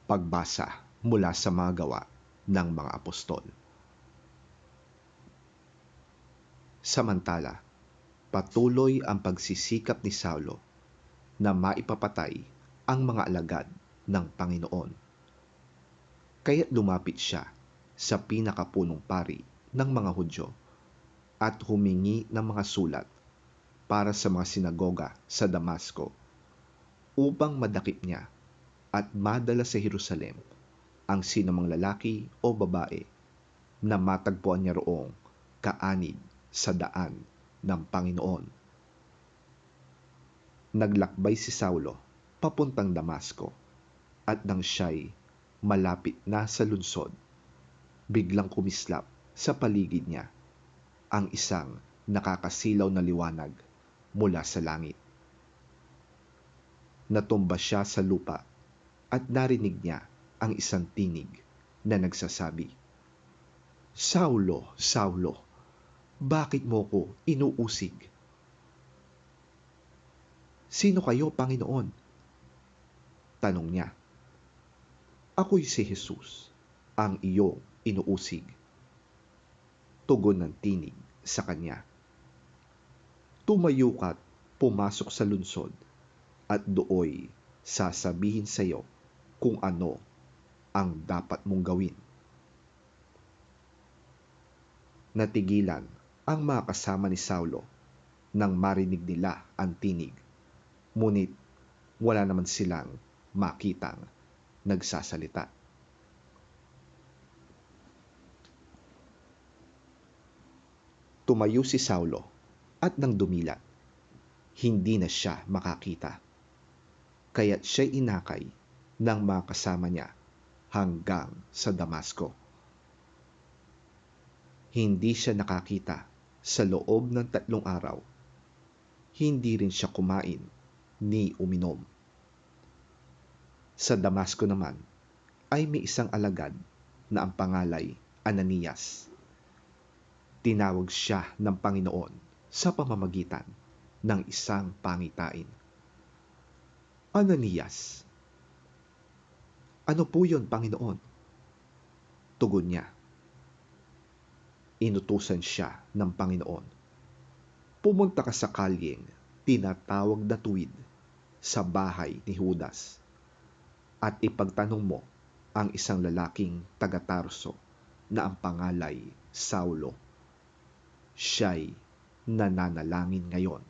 Pagbasa mula sa mga gawa ng mga apostol. Samantala, patuloy ang pagsisikap ni Saulo na maipapatay ang mga alagad ng Panginoon. Kaya't lumapit siya sa pinakapunong pari ng mga Hudyo at humingi ng mga sulat para sa mga sinagoga sa Damasco upang madakip niya at madala sa Jerusalem ang sinumang lalaki o babae na matagpuan niya roong kaanib sa daan ng Panginoon. Naglakbay si Saulo papuntang Damasco at nang siya'y malapit na sa lungsod, biglang kumislap sa paligid niya ang isang nakakasilaw na liwanag mula sa langit. Natumba siya sa lupa at narinig niya ang isang tinig na nagsasabi, "Saulo, Saulo, bakit mo ko inuusig?" "Sino kayo, Panginoon?" tanong niya. "Ako'y si Jesus, ang iyong inuusig," tugon ng tinig sa kanya. "Tumayo ka't pumasok sa lungsod at dooy sasabihin sa iyo kung ano ang dapat mong gawin." Natigilan ang mga kasama ni Saulo nang marinig nila ang tinig, ngunit wala naman silang makitang nagsasalita. Tumayo si Saulo at nang dumilat, hindi na siya makakita. Kaya't siya'y inakay ng mga kasama niya hanggang sa Damasco. Hindi siya nakakita sa loob ng 3 araw. Hindi rin siya kumain ni uminom. Sa Damasco naman ay may isang alagad na ang pangalay Ananias. Tinawag siya ng Panginoon sa pamamagitan ng isang pangitain. "Ananias." "Ano po yun, Panginoon?" tugon niya. Inutusan siya ng Panginoon, "Pumunta ka sa kalyeng tinatawag na Tuwid sa bahay ni Judas at ipagtanong mo ang isang lalaking taga-Tarso na ang pangalay Saulo. Siya'y nananalangin ngayon."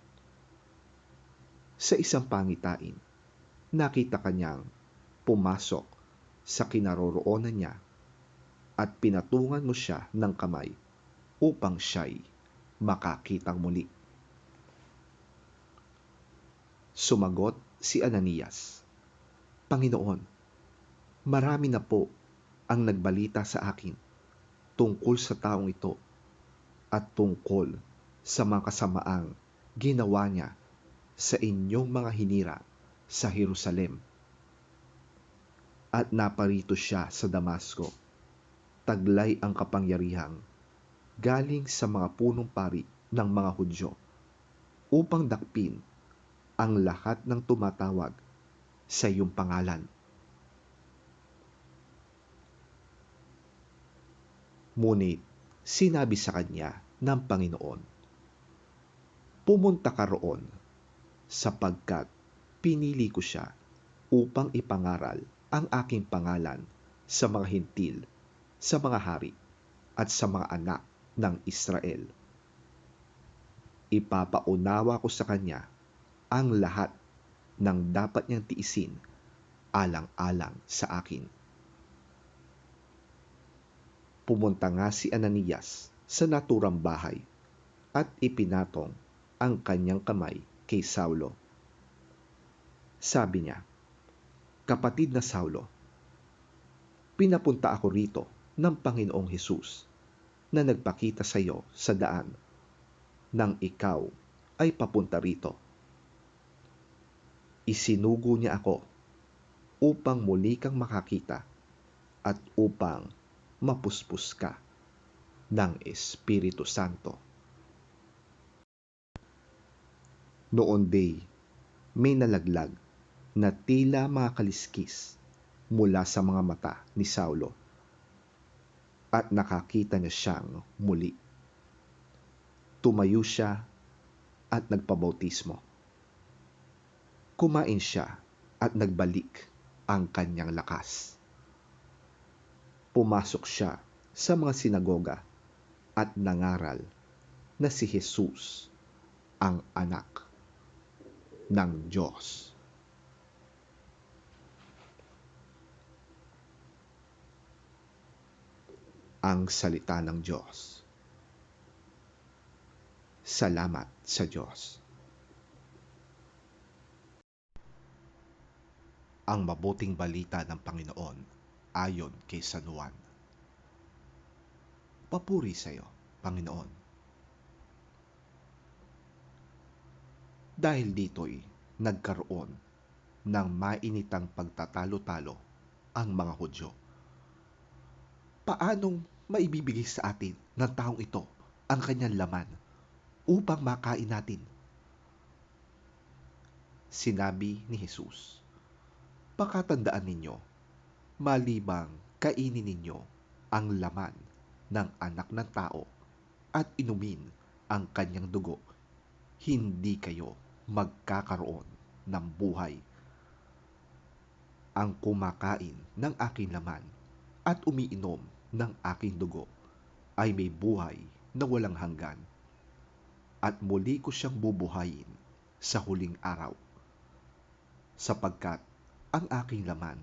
Sa isang pangitain, nakita kanyang pumasok sa kinaroroonan niya at pinatungan mo siya ng kamay upang siya'y makakitang muli. Sumagot si Ananias, "Panginoon, marami na po ang nagbalita sa akin tungkol sa taong ito at tungkol sa mga kasamaang ginawa niya sa inyong mga hinirang sa Jerusalem. At naparito siya sa Damasco, taglay ang kapangyarihang galing sa mga punong pari ng mga Hudyo upang dakpin ang lahat ng tumatawag sa iyong pangalan." Ngunit sinabi sa kanya ng Panginoon, "Pumunta ka roon, sapagkat pinili ko siya upang ipangaral ang aking pangalan sa mga hintil, sa mga hari, at sa mga anak ng Israel. Ipapaunawa ko sa kanya ang lahat ng dapat niyang tiisin alang-alang sa akin." Pumunta nga si Ananias sa naturang bahay at ipinatong ang kanyang kamay kay Saulo. Sabi niya, "Kapatid na Saulo, pinapunta ako rito ng Panginoong Hesus na nagpakita sa iyo sa daan nang ikaw ay papunta rito. Isinugo niya ako upang muli kang makakita at upang mapuspos ka ng Espiritu Santo." Noon day, may nalaglag na tila mga kaliskis mula sa mga mata ni Saulo at nakakita niya siyang muli. Tumayo siya at nagpabautismo. Kumain siya at nagbalik ang kanyang lakas. Pumasok siya sa mga sinagoga at nangaral na si Jesus ang anak ng Diyos. Ang salita ng Diyos. Salamat sa Diyos. Ang mabuting balita ng Panginoon ayon kay San Juan. Papuri sa iyo, Panginoon. Dahil dito'y nagkaroon ng mainitang pagtatalo-talo ang mga Hudyo. Paanong maibibigay sa atin ng taong ito ang kanyang laman upang makain natin? Sinabi ni Jesus, pakatandaan ninyo, malibang kainin ninyo ang laman ng anak ng tao at inumin ang kanyang dugo, hindi kayo magkakaroon ng buhay. Ang kumakain ng aking laman at umiinom ng aking dugo ay may buhay na walang hanggan, at muli ko siyang bubuhayin sa huling araw, sapagkat ang aking laman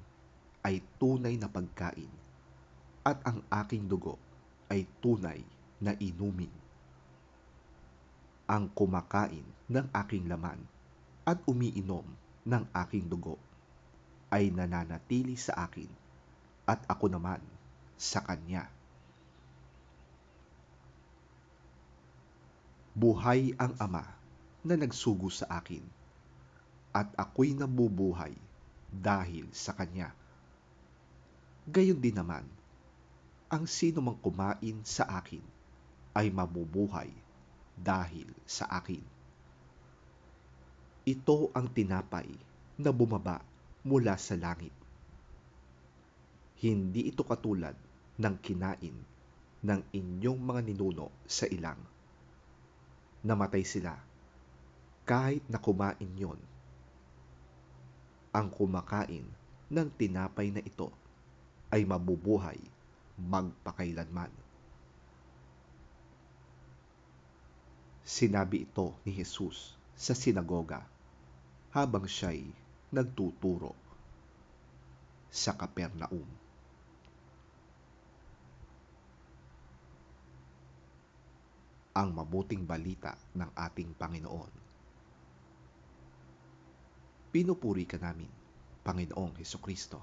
ay tunay na pagkain at ang aking dugo ay tunay na inumin. Ang kumakain ng aking laman at umiinom ng aking dugo ay nananatili sa akin at ako naman sa kanya. Buhay ang Ama na nagsugo sa akin, at ako'y nabubuhay dahil sa kanya. Gayon din naman, ang sino mang kumain sa akin ay mabubuhay dahil sa akin. Ito ang tinapay na bumaba mula sa langit. Hindi ito katulad ng kinain ng inyong mga ninuno sa ilang. Namatay sila kahit na kumain yon. Ang kumakain ng tinapay na ito ay mabubuhay magpakailanman. Sinabi ito ni Jesus sa sinagoga habang siya'y nagtuturo sa Capernaum. Ang mabuting balita ng ating Panginoon. Pinupuri ka namin, Panginoong Hesukristo.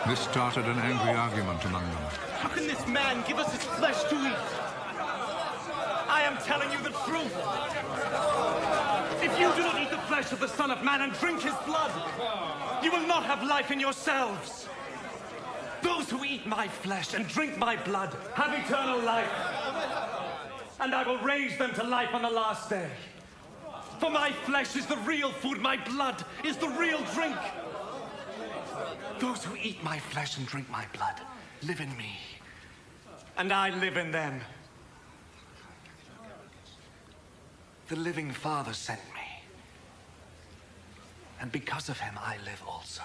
This started an angry argument among them. How can this man give us his flesh to eat? I am telling you the truth. If you do not eat the flesh of the Son of Man and drink his blood, you will not have life in yourselves. Those who eat my flesh and drink my blood have eternal life, and I will raise them to life on the last day. For my flesh is the real food, my blood is the real drink. Those who eat my flesh and drink my blood live in me, and I live in them. The living Father sent me, and because of him I live also.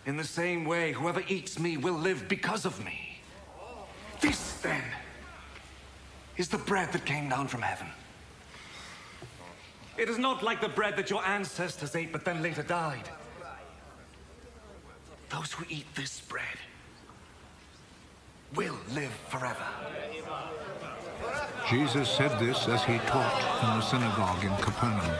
In the same way, whoever eats me will live because of me. This, then, is the bread that came down from heaven. It is not like the bread that your ancestors ate but then later died. Those who eat this bread will live forever. Jesus said this as he taught in the synagogue in Capernaum.